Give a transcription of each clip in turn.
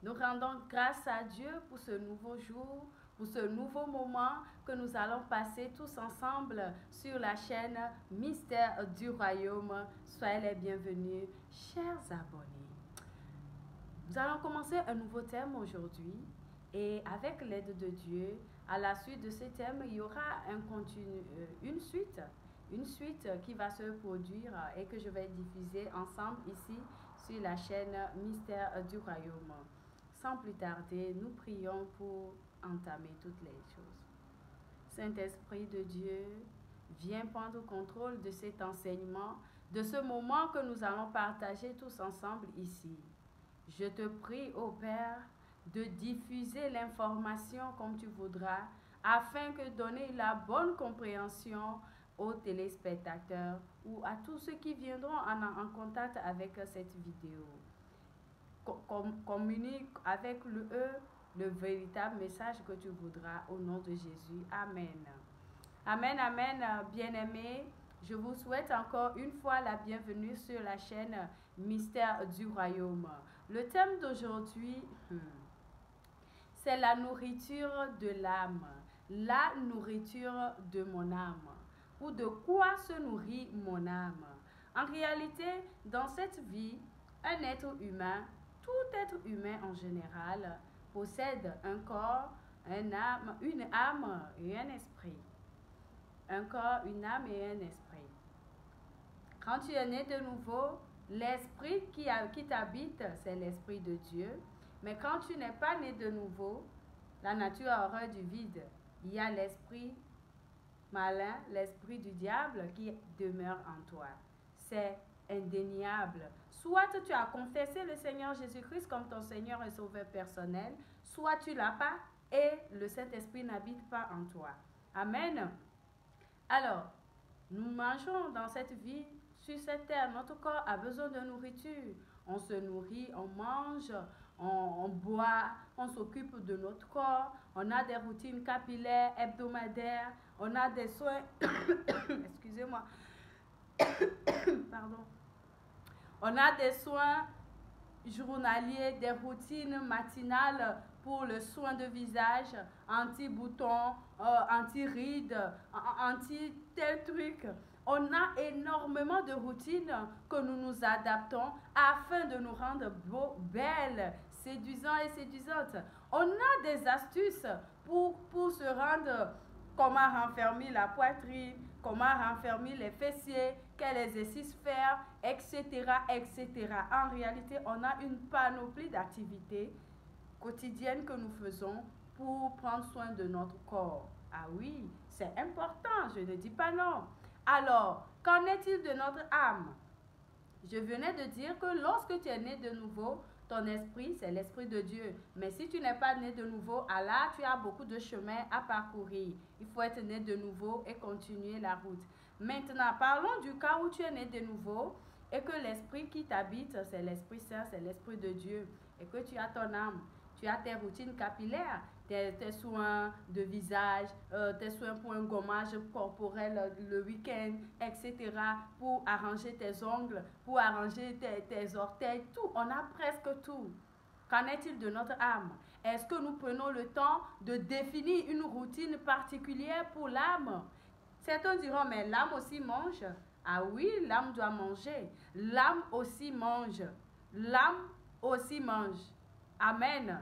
Nous rendons grâce à Dieu pour ce nouveau jour, pour ce nouveau moment que nous allons passer tous ensemble sur la chaîne Mystère du Royaume. Soyez les bienvenus, chers abonnés. Nous allons commencer un nouveau thème aujourd'hui et avec l'aide de Dieu, à la suite de ce thème, il y aura une suite qui va se produire et que je vais diffuser ensemble ici sur la chaîne Mystère du Royaume. Sans plus tarder, nous prions pour entamer toutes les choses. Saint-Esprit de Dieu, viens prendre contrôle de cet enseignement, de ce moment que nous allons partager tous ensemble ici. Je te prie, ô Père, de diffuser l'information comme tu voudras, afin que donner la bonne compréhension aux téléspectateurs ou à tous ceux qui viendront en contact avec cette vidéo. Communique avec eux le véritable message que tu voudras au nom de Jésus. Amen. Amen, amen, bien-aimés. Je vous souhaite encore une fois la bienvenue sur la chaîne Mystère du Royaume. Le thème d'aujourd'hui, c'est la nourriture de l'âme, la nourriture de mon âme. Ou de quoi se nourrit mon âme? En réalité, dans cette vie, un être humain, tout être humain en général, possède un corps, une âme et un esprit. Un corps, une âme et un esprit. Quand tu es né de nouveau, l'esprit qui t'habite, c'est l'esprit de Dieu. Mais quand tu n'es pas né de nouveau, la nature a horreur du vide. Il y a l'esprit malin, l'esprit du diable qui demeure en toi. C'est indéniable. Soit tu as confessé le Seigneur Jésus-Christ comme ton Seigneur et Sauveur personnel, soit tu ne l'as pas et le Saint-Esprit n'habite pas en toi. Amen. Alors, nous mangeons dans cette vie, sur cette terre. Notre corps a besoin de nourriture. On se nourrit, on mange, on boit, on s'occupe de notre corps. On a des routines capillaires, hebdomadaires. On a des soins, excusez-moi, pardon. On a des soins journaliers, des routines matinales pour le soin de visage, anti-boutons, anti-rides, anti-tel truc. On a énormément de routines que nous nous adaptons afin de nous rendre beaux, belles, séduisants et séduisantes. On a des astuces pour se rendre, comment renfermer la poitrine, comment renfermer les fessiers, quel exercice faire, etc., etc. En réalité, on a une panoplie d'activités quotidiennes que nous faisons pour prendre soin de notre corps. Ah oui, c'est important, je ne dis pas non. Alors, qu'en est-il de notre âme? Je venais de dire que lorsque tu es né de nouveau, ton esprit, c'est l'esprit de Dieu. Mais si tu n'es pas né de nouveau, là, tu as beaucoup de chemin à parcourir. Il faut être né de nouveau et continuer la route. Maintenant, parlons du cas où tu es né de nouveau et que l'esprit qui t'habite, c'est l'Esprit Saint, c'est l'Esprit de Dieu. Et que tu as ton âme. Tu as tes routines capillaires, tes soins de visage, tes soins pour un gommage corporel le week-end, etc. Pour arranger tes ongles, pour arranger tes orteils, tout. On a presque tout. Qu'en est-il de notre âme? Est-ce que nous prenons le temps de définir une routine particulière pour l'âme? Certains diront, mais l'âme aussi mange. Ah oui, l'âme doit manger. L'âme aussi mange. L'âme aussi mange. Amen.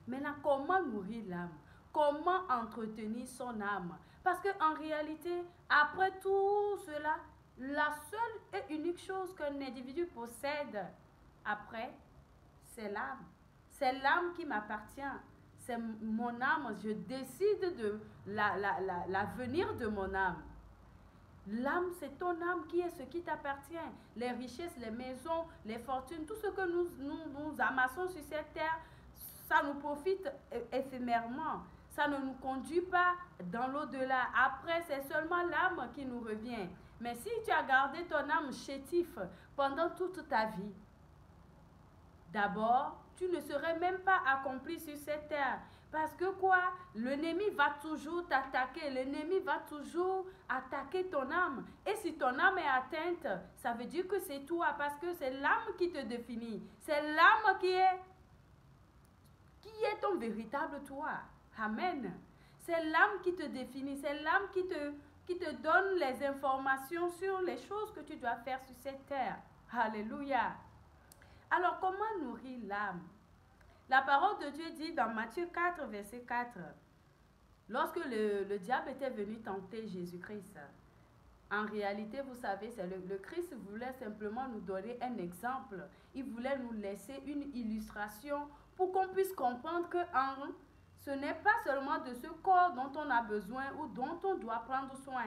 Maintenant, comment nourrir l'âme? Comment entretenir son âme? Parce qu'en réalité, après tout cela, la seule et unique chose qu'un individu possède après, c'est l'âme. C'est l'âme qui m'appartient. C'est mon âme. Je décide de l'avenir de mon âme. L'âme, c'est ton âme qui est ce qui t'appartient. Les richesses, les maisons, les fortunes, tout ce que nous amassons sur cette terre, ça nous profite éphémèrement. Ça ne nous conduit pas dans l'au-delà. Après, c'est seulement l'âme qui nous revient. Mais si tu as gardé ton âme chétif pendant toute ta vie, d'abord, tu ne serais même pas accompli sur cette terre. Parce que quoi? L'ennemi va toujours t'attaquer. L'ennemi va toujours attaquer ton âme. Et si ton âme est atteinte, ça veut dire que c'est toi. Parce que c'est l'âme qui te définit. C'est l'âme qui est qui est ton véritable toi. Amen. C'est l'âme qui te définit, c'est l'âme qui te donne les informations sur les choses que tu dois faire sur cette terre. Alléluia. Alors, comment nourrir l'âme? La parole de Dieu dit dans Matthieu 4, verset 4, lorsque le diable était venu tenter Jésus-Christ, en réalité, vous savez, le Christ voulait simplement nous donner un exemple. Il voulait nous laisser une illustration pour qu'on puisse comprendre que ce n'est pas seulement de ce corps dont on a besoin ou dont on doit prendre soin.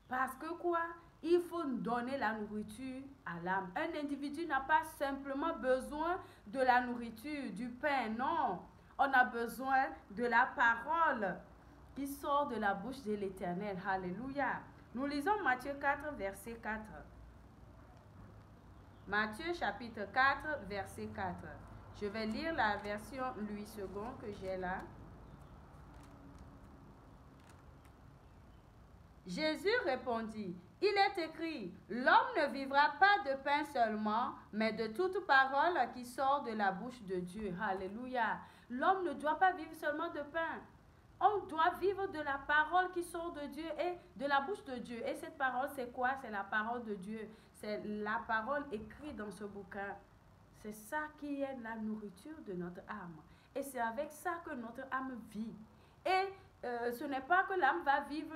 Parce que quoi? Il faut donner la nourriture à l'âme. Un individu n'a pas simplement besoin de la nourriture, du pain, non. On a besoin de la parole qui sort de la bouche de l'Éternel. Alléluia. Nous lisons Matthieu 4, verset 4. Matthieu chapitre 4, verset 4. Je vais lire la version Louis II que j'ai là. Jésus répondit, il est écrit, l'homme ne vivra pas de pain seulement, mais de toute parole qui sort de la bouche de Dieu. Alléluia. L'homme ne doit pas vivre seulement de pain. On doit vivre de la parole qui sort de Dieu et de la bouche de Dieu. Et cette parole, c'est quoi? C'est la parole de Dieu. C'est la parole écrite dans ce bouquin. C'est ça qui est la nourriture de notre âme. Et c'est avec ça que notre âme vit. Et ce n'est pas que l'âme va vivre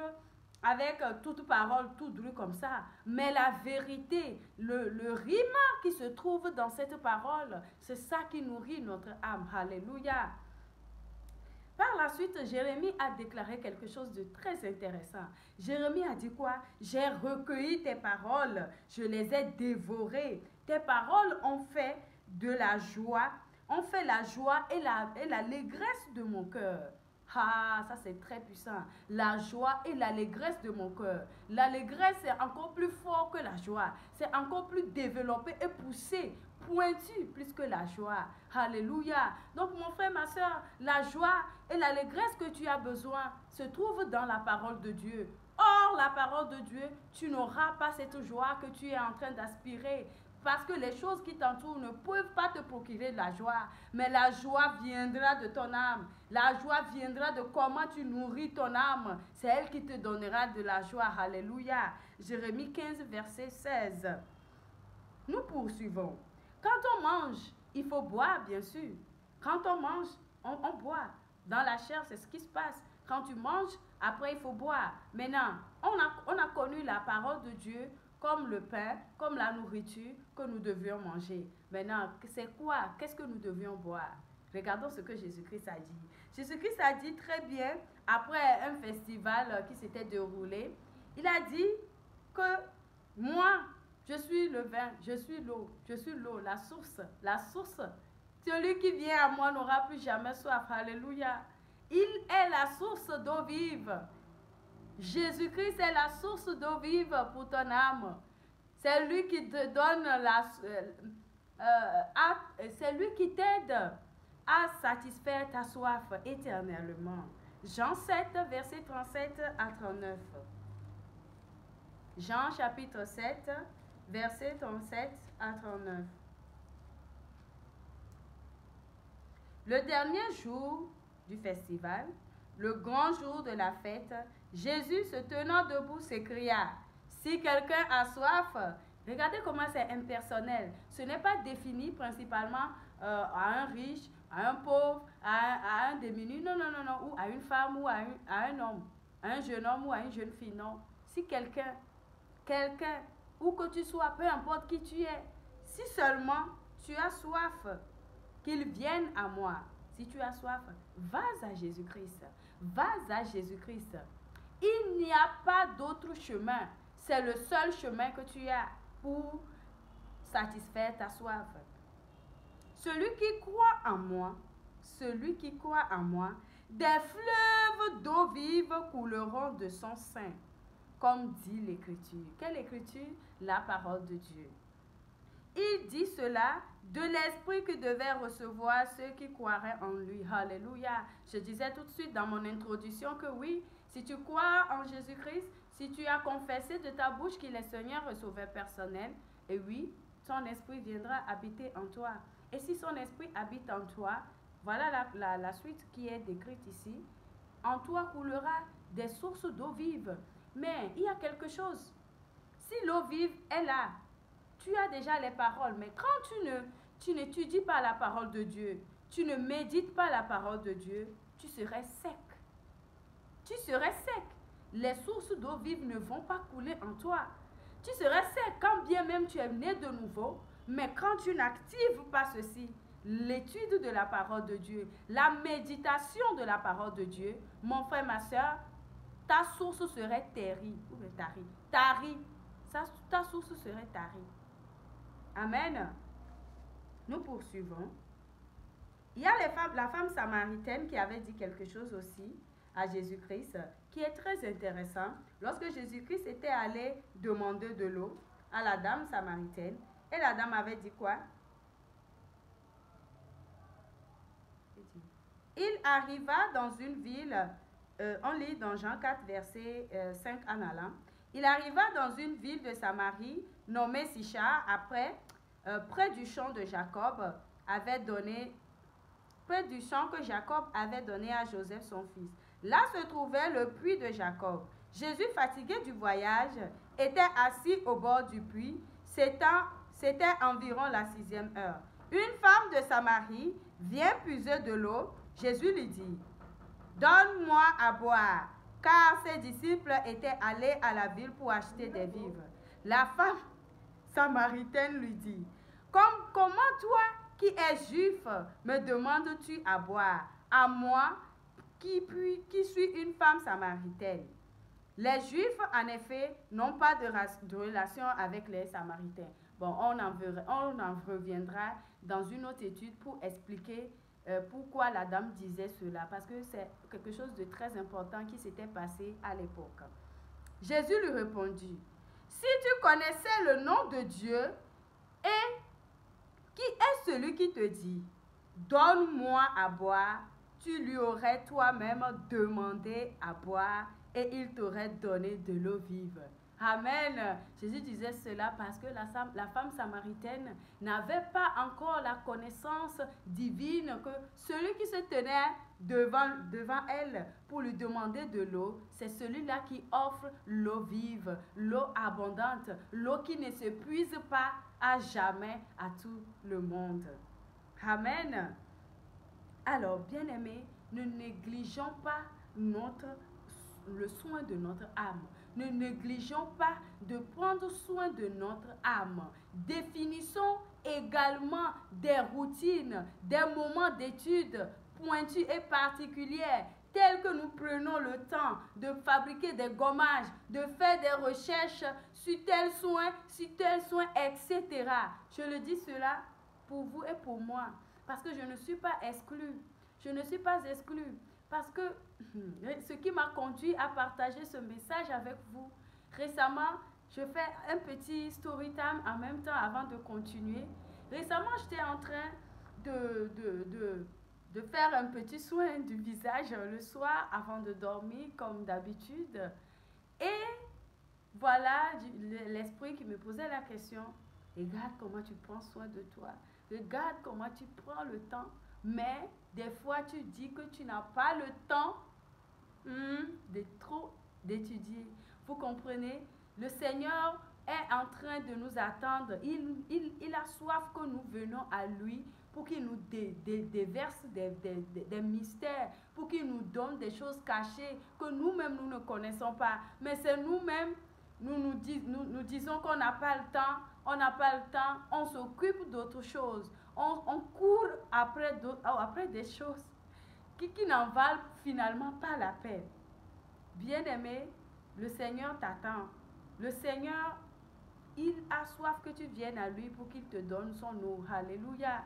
avec toute parole, tout dru comme ça. Mais la vérité, le rima qui se trouve dans cette parole, c'est ça qui nourrit notre âme. Alléluia. Par la suite, Jérémie a déclaré quelque chose de très intéressant. Jérémie a dit quoi? J'ai recueilli tes paroles, je les ai dévorées. Tes paroles ont fait de la joie, ont fait la joie et l'allégresse de mon cœur. Ah, ça c'est très puissant. La joie et l'allégresse de mon cœur. L'allégresse est encore plus fort que la joie. C'est encore plus développé et poussé, pointu plus que la joie. Alléluia. Donc mon frère, ma soeur, la joie et l'allégresse que tu as besoin se trouvent dans la parole de Dieu. Or, la parole de Dieu, tu n'auras pas cette joie que tu es en train d'aspirer. Parce que les choses qui t'entourent ne peuvent pas te procurer de la joie. Mais la joie viendra de ton âme. La joie viendra de comment tu nourris ton âme. C'est elle qui te donnera de la joie. Alléluia. Jérémie 15, verset 16. Nous poursuivons. Quand on mange, il faut boire, bien sûr. Quand on mange, on boit. Dans la chair, c'est ce qui se passe. Quand tu manges, après il faut boire. Maintenant, on a connu la parole de Dieu comme le pain, comme la nourriture que nous devions manger. Maintenant, c'est quoi? Qu'est-ce que nous devions boire? Regardons ce que Jésus-Christ a dit. Jésus-Christ a dit très bien, après un festival qui s'était déroulé, il a dit que moi, je suis le vin, je suis l'eau, la source. Celui qui vient à moi n'aura plus jamais soif. Alléluia. Il est la source d'eau vive. Jésus-Christ est la source d'eau vive pour ton âme. C'est lui qui te donne c'est lui qui t'aide à satisfaire ta soif éternellement. Jean 7, verset 37 à 39. Jean chapitre 7, verset 37 à 39. Le dernier jour du festival, le grand jour de la fête, Jésus, se tenant debout, s'écria, « Si quelqu'un a soif, » regardez comment c'est impersonnel. Ce n'est pas défini principalement à un riche, à un pauvre, à un démuni, non, ou à une femme ou à un homme, à un jeune homme ou à une jeune fille, non. Si quelqu'un, où que tu sois, peu importe qui tu es, si seulement tu as soif, qu'il vienne à moi. Si tu as soif, vas à Jésus-Christ. Vas à Jésus-Christ. Il n'y a pas d'autre chemin. C'est le seul chemin que tu as pour satisfaire ta soif. Celui qui croit en moi, des fleuves d'eau vive couleront de son sein, comme dit l'Écriture. Quelle Écriture? La parole de Dieu. Il dit cela de l'esprit que devaient recevoir ceux qui croiraient en lui. Alléluia. Je disais tout de suite dans mon introduction que oui, si tu crois en Jésus-Christ, si tu as confessé de ta bouche qu'il est Seigneur et Sauveur personnel, et oui, son esprit viendra habiter en toi. Et si son esprit habite en toi, Voilà la suite qui est décrite ici. En toi coulera des sources d'eau vive. Mais il y a quelque chose. Si l'eau vive est là, tu as déjà les paroles. Mais quand tu n'étudies pas la parole de Dieu, tu ne médites pas la parole de Dieu, tu serais sec. Tu serais sec. Les sources d'eau vive ne vont pas couler en toi. Tu serais sec quand bien même tu es né de nouveau, mais quand tu n'actives pas ceci, l'étude de la parole de Dieu, la méditation de la parole de Dieu, mon frère, ma soeur, ta source serait tarie. Tarie. Ta source serait tarie. Amen. Nous poursuivons. Il y a la femme samaritaine qui avait dit quelque chose aussi à Jésus-Christ, qui est très intéressant. Lorsque Jésus-Christ était allé demander de l'eau à la dame samaritaine, et la dame avait dit quoi? Il arriva dans une ville, on lit dans Jean 4, verset 5 en allant. Il arriva dans une ville de Samarie, nommée Sichar, près du champ de Jacob, près du champ que Jacob avait donné à Joseph son fils. Là se trouvait le puits de Jacob. Jésus, fatigué du voyage, était assis au bord du puits. C'était environ la 6e heure. Une femme de Samarie vient puiser de l'eau. Jésus lui dit, « Donne-moi à boire. » Car ses disciples étaient allés à la ville pour acheter des vivres. La femme samaritaine lui dit, « Comment toi, qui es juif, me demandes-tu à boire, à moi, qui suis une femme samaritaine? » Les Juifs, en effet, n'ont pas de relation avec les Samaritains. Bon, on en reviendra dans une autre étude pour expliquer pourquoi la dame disait cela, parce que c'est quelque chose de très important qui s'était passé à l'époque. Jésus lui répondit, « Si tu connaissais le nom de Dieu, et qui est celui qui te dit, « Donne-moi à boire », tu lui aurais toi-même demandé à boire et il t'aurait donné de l'eau vive. Amen. Jésus disait cela parce que la femme samaritaine n'avait pas encore la connaissance divine que celui qui se tenait devant elle pour lui demander de l'eau, c'est celui-là qui offre l'eau vive, l'eau abondante, l'eau qui ne s'épuise pas à jamais à tout le monde. Amen. Alors, bien-aimés, ne négligeons pas le soin de notre âme. Ne négligeons pas de prendre soin de notre âme. Définissons également des routines, des moments d'études pointus et particulières, tels que nous prenons le temps de fabriquer des gommages, de faire des recherches sur tel soin, etc. Je le dis cela pour vous et pour moi, parce que je ne suis pas exclue. Je ne suis pas exclue. Parce que ce qui m'a conduit à partager ce message avec vous, récemment, je fais un petit story time en même temps avant de continuer. Récemment, j'étais en train de faire un petit soin du visage le soir avant de dormir, comme d'habitude. Et voilà l'esprit qui me posait la question. Regarde comment tu prends soin de toi. Regarde comment tu prends le temps. Mais des fois, tu dis que tu n'as pas le temps de trop d'étudier. Vous comprenez? Le Seigneur est en train de nous attendre. Il a soif que nous venons à lui pour qu'il nous déverse des mystères, pour qu'il nous donne des choses cachées que nous-mêmes nous ne connaissons pas. Mais c'est nous-mêmes, nous disons qu'on n'a pas le temps, on s'occupe d'autres choses. On court après des choses qui n'en valent finalement pas la peine. Bien-aimé, le Seigneur t'attend. Le Seigneur, il a soif que tu viennes à lui pour qu'il te donne son eau. Alléluia.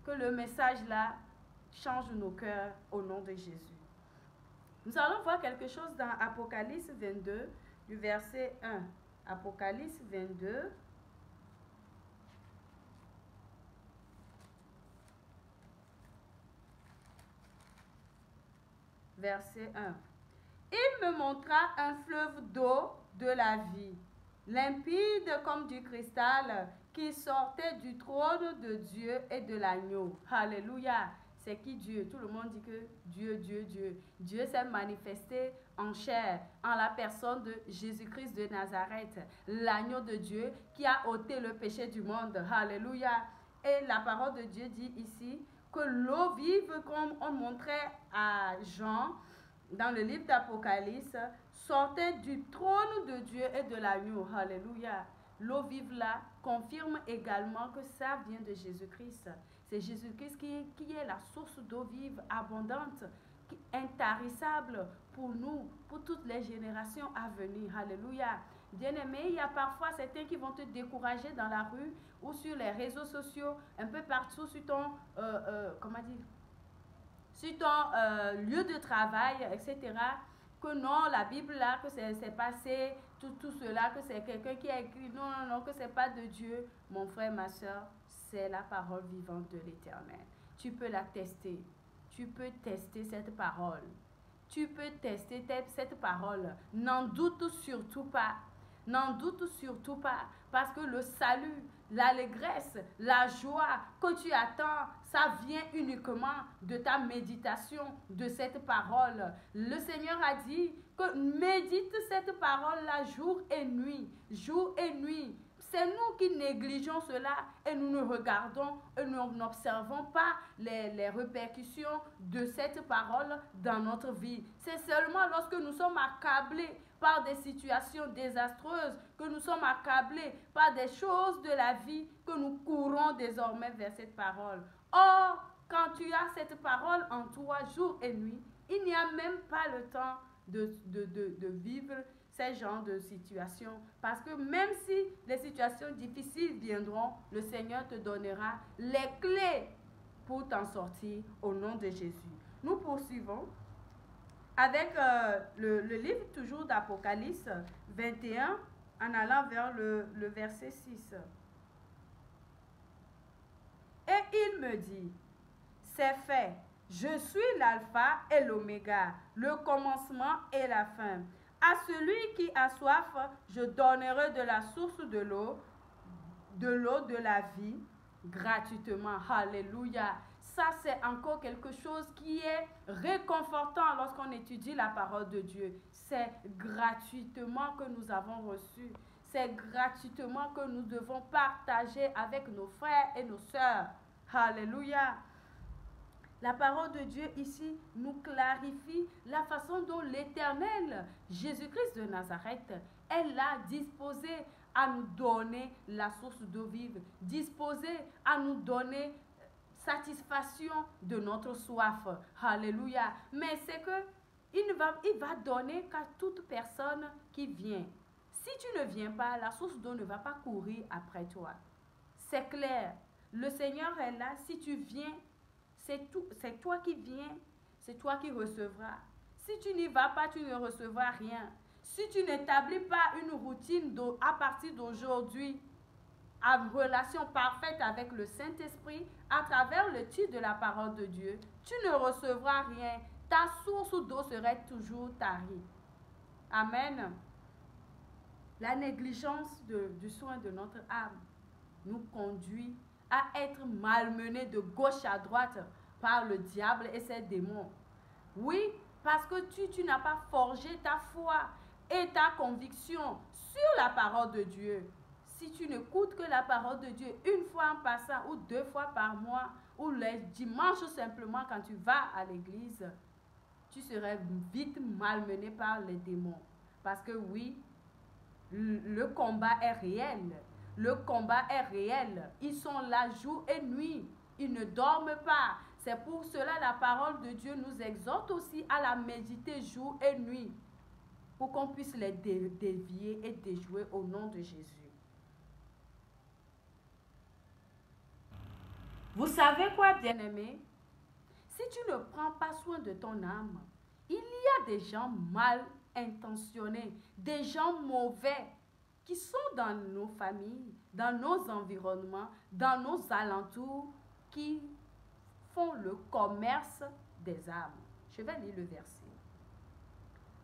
Que le message là change nos cœurs au nom de Jésus. Nous allons voir quelque chose dans Apocalypse 22, du verset 1. Apocalypse 22. Verset 1. Il me montra un fleuve d'eau de la vie, limpide comme du cristal, qui sortait du trône de Dieu et de l'agneau. Alléluia. C'est qui Dieu? Tout le monde dit que Dieu, Dieu, Dieu. Dieu s'est manifesté en chair, en la personne de Jésus-Christ de Nazareth, l'agneau de Dieu qui a ôté le péché du monde. Alléluia. Et la parole de Dieu dit ici que l'eau vive, comme on montrait à Jean dans le livre d'Apocalypse, sortait du trône de Dieu et de l'agneau. Alléluia. L'eau vive là confirme également que ça vient de Jésus-Christ. C'est Jésus-Christ qui est la source d'eau vive, abondante, intarissable pour nous, pour toutes les générations à venir. Alléluia. Bien-aimé, il y a parfois certains qui vont te décourager dans la rue ou sur les réseaux sociaux, un peu partout sur ton, sur ton lieu de travail, etc. Que non, la Bible là, que c'est passé, tout cela, que c'est quelqu'un qui a écrit, non, que c'est pas de Dieu. Mon frère, ma soeur, c'est la parole vivante de l'Éternel. Tu peux la tester. Tu peux tester cette parole. Tu peux tester cette parole. N'en doute surtout pas. N'en doute surtout pas. Parce que le salut, l'allégresse, la joie que tu attends, ça vient uniquement de ta méditation de cette parole. Le Seigneur a dit que médite cette parole-là jour et nuit. Jour et nuit. C'est nous qui négligeons cela et nous ne regardons et nous n'observons pas les répercussions de cette parole dans notre vie. C'est seulement lorsque nous sommes accablés par des situations désastreuses, que nous sommes accablés par des choses de la vie, que nous courons désormais vers cette parole. Or, quand tu as cette parole en toi jour et nuit, il n'y a même pas le temps de vivre ces genres de situations. Parce que même si les situations difficiles viendront, le Seigneur te donnera les clés pour t'en sortir au nom de Jésus. Nous poursuivons avec le livre toujours d'Apocalypse 21 en allant vers le verset 6. Et il me dit, c'est fait, je suis l'alpha et l'oméga, le commencement et la fin. À celui qui a soif, je donnerai de la source de l'eau de la vie, gratuitement. Alléluia. Ça, c'est encore quelque chose qui est réconfortant lorsqu'on étudie la parole de Dieu. C'est gratuitement que nous avons reçu. C'est gratuitement que nous devons partager avec nos frères et nos sœurs. Alléluia. La parole de Dieu ici nous clarifie la façon dont l'Éternel, Jésus-Christ de Nazareth, est là disposé à nous donner la source d'eau vive, disposé à nous donner satisfaction de notre soif. Alléluia. Mais c'est que il va donner qu'à toute personne qui vient. Si tu ne viens pas, la source d'eau ne va pas courir après toi. C'est clair. Le Seigneur est là. Si tu viens, c'est toi qui viens, c'est toi qui recevras. Si tu n'y vas pas, tu ne recevras rien. Si tu n'établis pas une routine à partir d'aujourd'hui, en relation parfaite avec le Saint-Esprit, à travers le titre de la parole de Dieu, tu ne recevras rien. Ta source d'eau serait toujours tarie. Amen. La négligence du soin de notre âme nous conduit à être malmenés de gauche à droite par le diable et ses démons. Oui, parce que tu n'as pas forgé ta foi et ta conviction sur la parole de Dieu. Si tu n'écoutes que la parole de Dieu une fois en passant ou 2 fois par mois ou les dimanches simplement quand tu vas à l'église, tu serais vite malmené par les démons. Parce que oui, le combat est réel. Le combat est réel. Ils sont là jour et nuit. Ils ne dorment pas. C'est pour cela la parole de Dieu nous exhorte aussi à la méditer jour et nuit. Pour qu'on puisse les dévier et déjouer au nom de Jésus. Vous savez quoi, bien-aimé? Si tu ne prends pas soin de ton âme, il y a des gens mal intentionnés, des gens mauvais qui sont dans nos familles, dans nos environnements, dans nos alentours, qui font le commerce des âmes. Je vais lire le verset.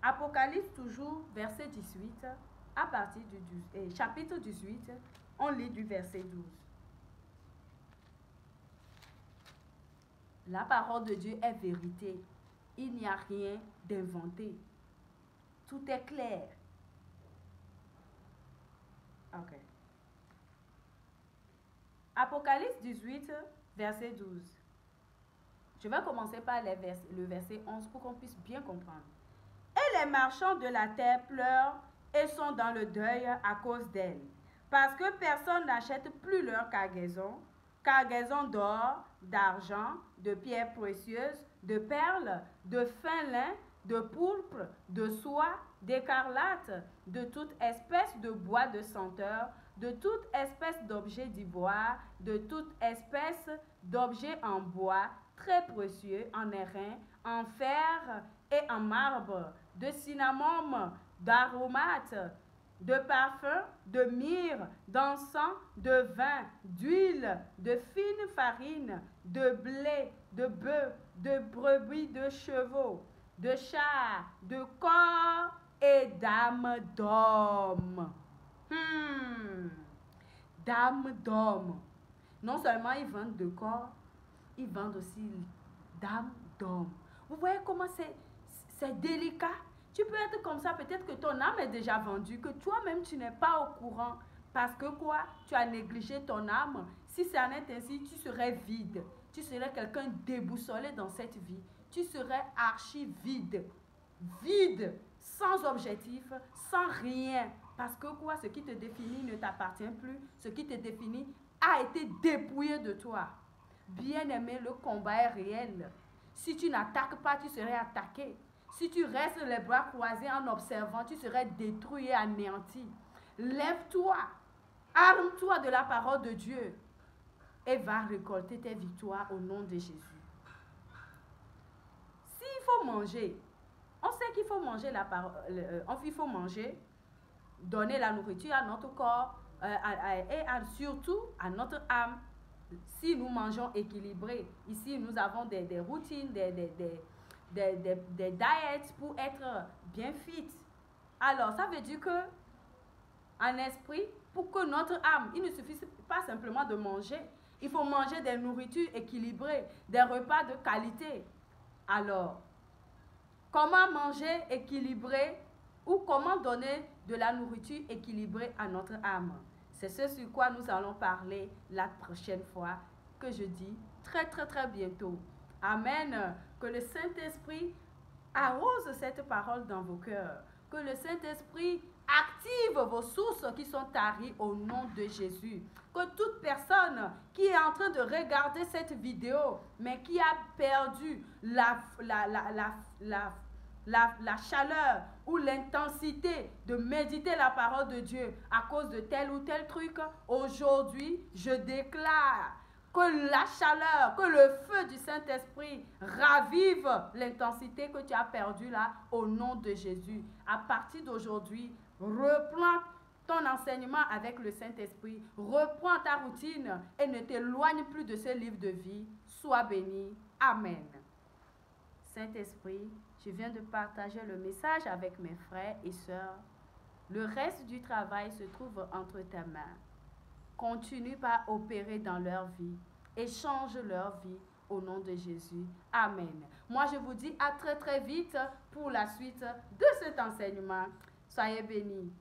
Apocalypse toujours, verset 18, à partir du chapitre 18, on lit du verset 12. La parole de Dieu est vérité. Il n'y a rien d'inventé. Tout est clair. Ok. Apocalypse 18, verset 12. Je vais commencer par le verset 11 pour qu'on puisse bien comprendre. Et les marchands de la terre pleurent et sont dans le deuil à cause d'elle, parce que personne n'achète plus leur cargaison d'or, d'argent, de pierres précieuses, de perles, de fin lin, de pourpre, de soie, d'écarlate, de toute espèce de bois de senteur, de toute espèce d'objet d'ivoire, de toute espèce d'objet en bois, très précieux, en airain, en fer et en marbre, de cinnamome, d'aromates, de parfums, de myrrhe, d'encens, de vin, d'huile, de fine farine, de blé, de bœuf, de brebis, de chevaux, de chars, de corps et d'âmes d'hommes. D'âmes d'hommes. Non seulement ils vendent de corps, ils vendent aussi d'âmes d'hommes. Vous voyez comment c'est délicat? Tu peux être comme ça, peut-être que ton âme est déjà vendue, que toi-même tu n'es pas au courant. Parce que quoi? Tu as négligé ton âme. Si ça n'est ainsi, tu serais vide. Tu serais quelqu'un déboussolé dans cette vie. Tu serais archi vide. Vide, sans objectif, sans rien. Parce que quoi? Ce qui te définit ne t'appartient plus. Ce qui te définit a été dépouillé de toi. Bien-aimé, le combat est réel. Si tu n'attaques pas, tu serais attaqué. Si tu restes les bras croisés en observant, tu serais détruit et anéanti. Lève-toi, arme-toi de la parole de Dieu et va récolter tes victoires au nom de Jésus. S'il faut manger, on sait qu'il faut manger il faut manger, donner la nourriture à notre corps et surtout à notre âme. Si nous mangeons équilibré, ici nous avons des routines, des diets pour être bien fit. Alors, ça veut dire que, en esprit, pour que notre âme, il ne suffit pas simplement de manger. Il faut manger des nourritures équilibrées, des repas de qualité. Alors, comment manger équilibré ou comment donner de la nourriture équilibrée à notre âme? C'est ce sur quoi nous allons parler la prochaine fois, que je dis très très très bientôt. Amen. Que le Saint-Esprit arrose cette parole dans vos cœurs. Que le Saint-Esprit active vos sources qui sont taries au nom de Jésus. Que toute personne qui est en train de regarder cette vidéo, mais qui a perdu la chaleur ou l'intensité de méditer la parole de Dieu à cause de tel ou tel truc, aujourd'hui, je déclare que la chaleur, que le feu du Saint-Esprit ravive l'intensité que tu as perdue là au nom de Jésus. À partir d'aujourd'hui, reprends ton enseignement avec le Saint-Esprit, reprends ta routine et ne t'éloigne plus de ce livre de vie. Sois béni. Amen. Saint-Esprit, je viens de partager le message avec mes frères et sœurs. Le reste du travail se trouve entre tes mains. Continue par opérer dans leur vie et change leur vie au nom de Jésus. Amen. Moi, je vous dis à très très vite pour la suite de cet enseignement. Soyez bénis.